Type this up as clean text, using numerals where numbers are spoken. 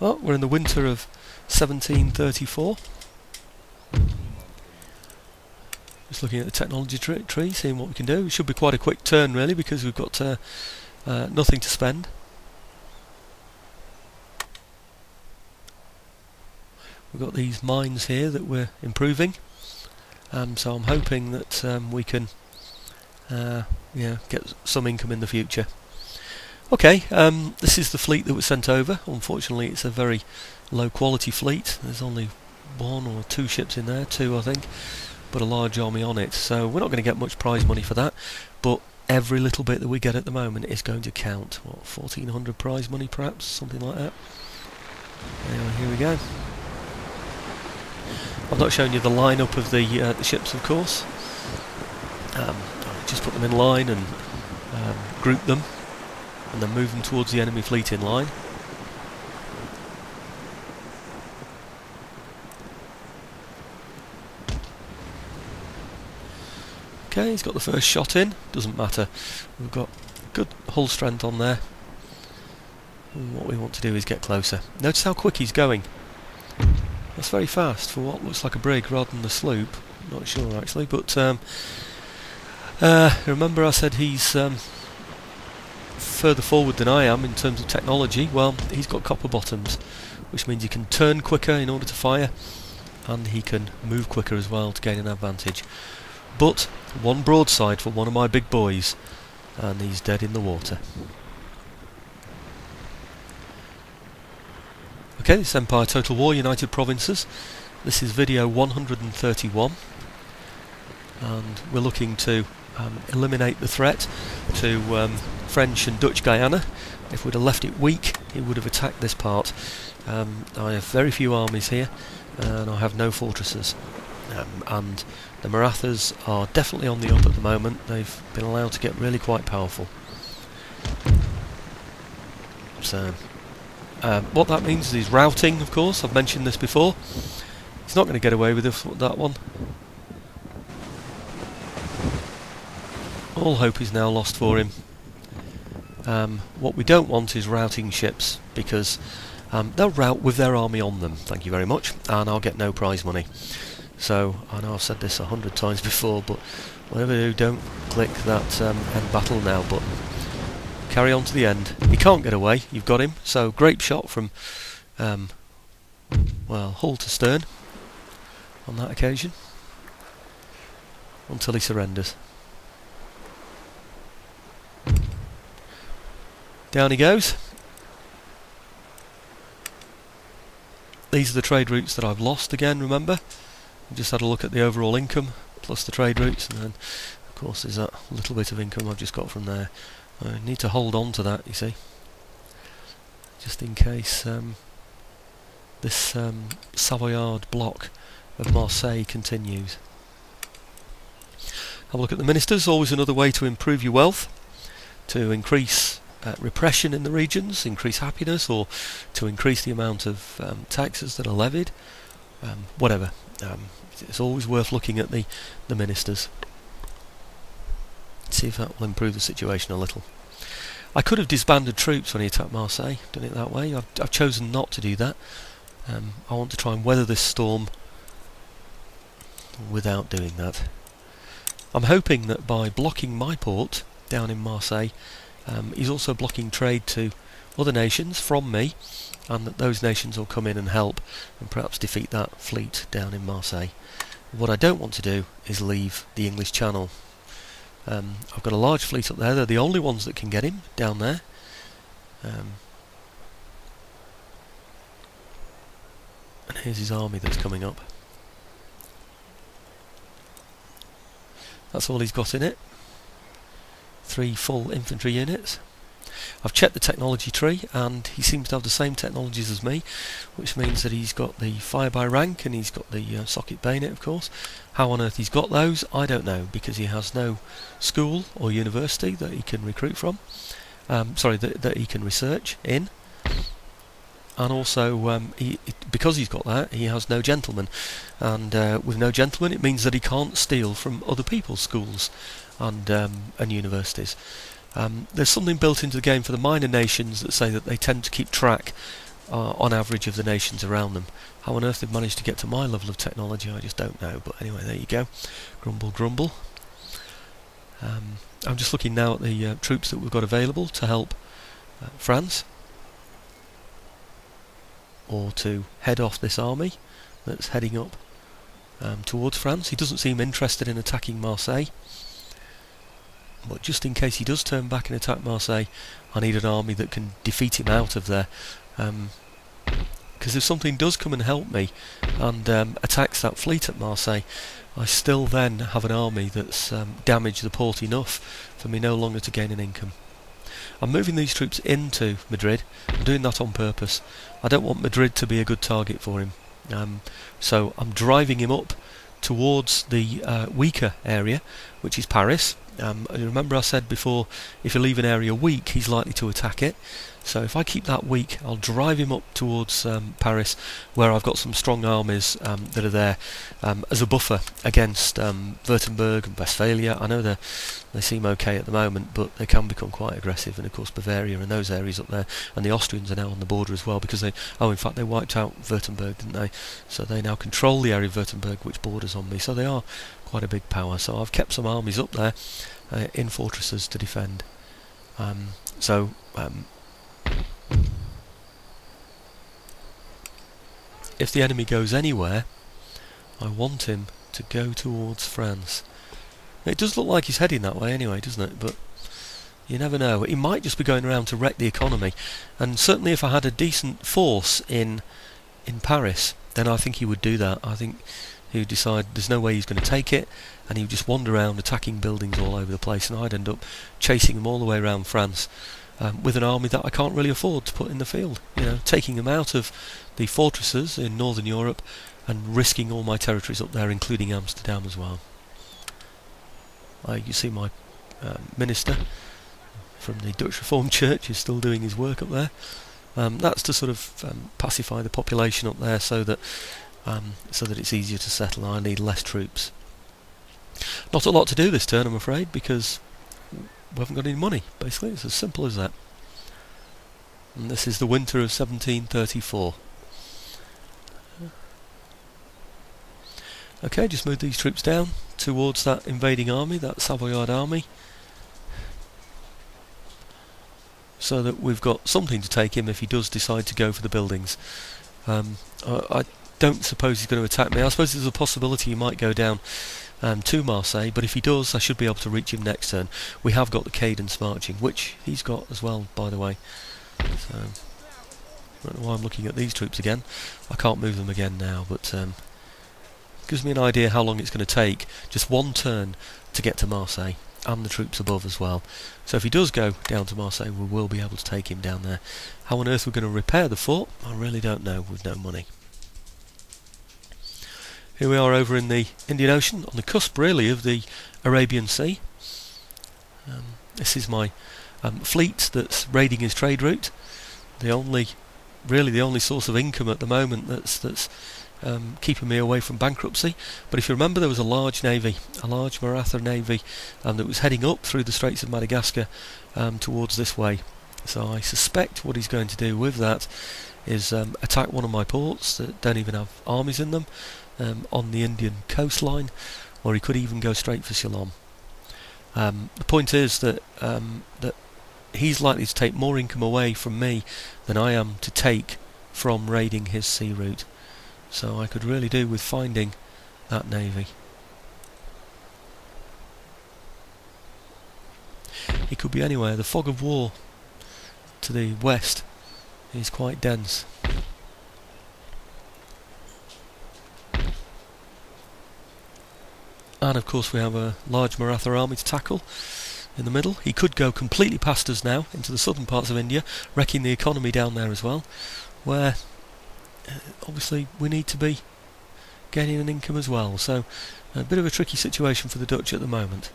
Well, we're in the winter of 1734. Just looking at the technology tree, seeing what we can do. It should be quite a quick turn really, because we've got nothing to spend. We've got these mines here that we're improving, so I'm hoping that we can get some income in the future. Okay, this is the fleet that was sent over. Unfortunately, it's a very low quality fleet. There's only 1 or 2 ships in there, 2 I think, but a large army on it, so we're not going to get much prize money for that, but every little bit that we get at the moment is going to count. What, 1400 prize money perhaps, something like that. Anyway, here we go. I've not shown you the lineup of the ships, of course. I'll just put them in line and group them, and then move them towards the enemy fleet in line. Okay, he's got the first shot in. Doesn't matter. We've got good hull strength on there. And what we want to do is get closer. Notice how quick he's going. That's very fast for what looks like a brig rather than a sloop. Not sure actually, but remember I said he's further forward than I am in terms of technology. Well, he's got copper bottoms, which means he can turn quicker in order to fire, and he can move quicker as well to gain an advantage. But one broadside for one of my big boys, and he's dead in the water. Okay, this is Empire Total War United Provinces. This is video 131, and we're looking to eliminate the threat to French and Dutch Guyana. If we'd have left it weak, it would have attacked this part. I have very few armies here, and I have no fortresses. And the Marathas are definitely on the up at the moment. They've been allowed to get really quite powerful. So what that means is routing, of course. I've mentioned this before. He's not going to get away with that one. All hope is now lost for him. What we don't want is routing ships, because they'll rout with their army on them, thank you very much, and I'll get no prize money. So, I know I've said this 100 times before, but whatever you do, don't click that end battle now button. Carry on to the end. He can't get away, you've got him, so great shot from well, hull to stern on that occasion, until he surrenders. Down he goes. These are the trade routes that I've lost again, remember? I just had a look at the overall income plus the trade routes, and then of course there's that little bit of income I've just got from there. I need to hold on to that, you see, just in case this Savoyard block of Marseille continues. Have a look at the ministers. Always another way to improve your wealth, to increase repression in the regions, increase happiness, or to increase the amount of taxes that are levied, whatever. It's always worth looking at the ministers. See if that will improve the situation a little. I could have disbanded troops when he attacked Marseille, done it that way. I've chosen not to do that. I want to try and weather this storm without doing that. I'm hoping that by blocking my port down in Marseille, he's also blocking trade to other nations from me, and that those nations will come in and help and perhaps defeat that fleet down in Marseille. What I don't want to do is leave the English Channel. I've got a large fleet up there. They're the only ones that can get him down there. And here's his army that's coming up. That's all he's got in it. 3 full infantry units. I've checked the technology tree, and he seems to have the same technologies as me, which means that he's got the fire by rank and he's got the socket bayonet, of course. How on earth he's got those, I don't know, because he has no school or university that he can recruit from. That he can research in. And also, because he's got that, he has no gentleman. And with no gentleman, it means that he can't steal from other people's schools and universities. There's something built into the game for the minor nations that say that they tend to keep track on average of the nations around them. How on earth they've managed to get to my level of technology, I just don't know. But anyway, there you go. Grumble, grumble. I'm just looking now at the troops that we've got available to help France, or to head off this army that's heading up towards France. He doesn't seem interested in attacking Marseille, but just in case he does turn back and attack Marseille, I need an army that can defeat him out of there. Because if something does come and help me and attacks that fleet at Marseille, I still then have an army that's damaged the port enough for me no longer to gain an income. I'm moving these troops into Madrid. I'm doing that on purpose. I don't want Madrid to be a good target for him. So I'm driving him up towards the weaker area, which is Paris. Remember I said before, if you leave an area weak, he's likely to attack it. So if I keep that weak, I'll drive him up towards Paris, where I've got some strong armies that are there as a buffer against Württemberg and Westphalia. I know they seem okay at the moment, but they can become quite aggressive, and of course Bavaria and those areas up there, and the Austrians are now on the border as well, because in fact they wiped out Württemberg, didn't they? So they now control the area of Württemberg which borders on me, so they are quite a big power. So I've kept some armies up there in fortresses to defend. If the enemy goes anywhere, I want him to go towards France. It does look like he's heading that way anyway, doesn't it? But you never know. He might just be going around to wreck the economy. And certainly if I had a decent force in Paris, then I think he would do that. I think he would decide there's no way he's going to take it, and he would just wander around attacking buildings all over the place, and I'd end up chasing him all the way around France. With an army that I can't really afford to put in the field, taking them out of the fortresses in Northern Europe and risking all my territories up there, including Amsterdam as well. You see my minister from the Dutch Reformed Church is still doing his work up there. That's to sort of pacify the population up there, so that it's easier to settle. I need less troops. Not a lot to do this turn, I'm afraid, because we haven't got any money. Basically, it's as simple as that. And this is the winter of 1734. Okay, just move these troops down towards that invading army, that Savoyard army, so that we've got something to take him if he does decide to go for the buildings. I don't suppose he's going to attack me. I suppose there's a possibility he might go down to Marseille, but if he does, I should be able to reach him next turn. We have got the cadence marching, which he's got as well, by the way. So I don't know why I'm looking at these troops again. I can't move them again now, but gives me an idea how long it's going to take, just one turn, to get to Marseille, and the troops above as well. So if he does go down to Marseille, we will be able to take him down there. How on earth we're going to repair the fort, I really don't know, with no money. Here we are over in the Indian Ocean, on the cusp really of the Arabian Sea. This is my fleet that's raiding his trade route. The only source of income at the moment that's keeping me away from bankruptcy. But if you remember, there was a large navy, a large Maratha navy, that was heading up through the Straits of Madagascar towards this way. So I suspect what he's going to do with that is attack one of my ports that don't even have armies in them, on the Indian coastline, or he could even go straight for Ceylon. The point is that he's likely to take more income away from me than I am to take from raiding his sea route. So I could really do with finding that navy. He could be anywhere. The fog of war to the west is quite dense. And of course we have a large Maratha army to tackle in the middle. He could go completely past us now into the southern parts of India, wrecking the economy down there as well, where obviously we need to be gaining an income as well. So a bit of a tricky situation for the Dutch at the moment.